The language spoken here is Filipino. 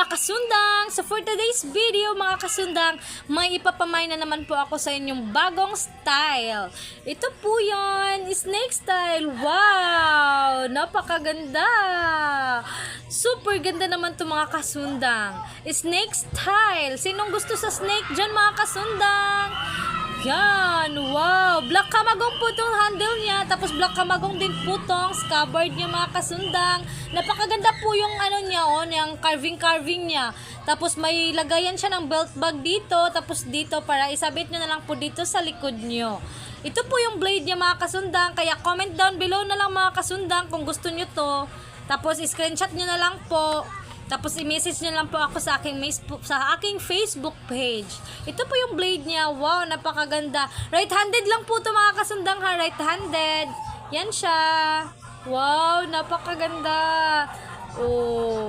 mga kasundang! So for today's video mga kasundang, may ipapamay na naman po ako sa inyong bagong style. Ito po yon, snake style. Wow! Napakaganda! Super ganda naman to mga kasundang. Snake style. Sinong gusto sa snake dyan mga kasundang? Yan, wow, black kamagong po itong handle niya, tapos black kamagong din po itong scabbard niya mga kasundang. Napakaganda po yung ano niya, yung carving niya. Tapos may lagayan siya ng belt bag dito, tapos dito para isabit nyo na lang po dito sa likod nyo. Ito po yung blade niya mga kasundang, kaya comment down below na lang mga kasundang kung gusto nyo to. Tapos screenshot nyo na lang po. Tapos i-message nyo lang po ako sa aking Facebook page. Ito po yung blade niya. Wow, napakaganda. Right-handed lang po ito mga kasundang ha. Right-handed. Yan siya. Wow, napakaganda. Oh.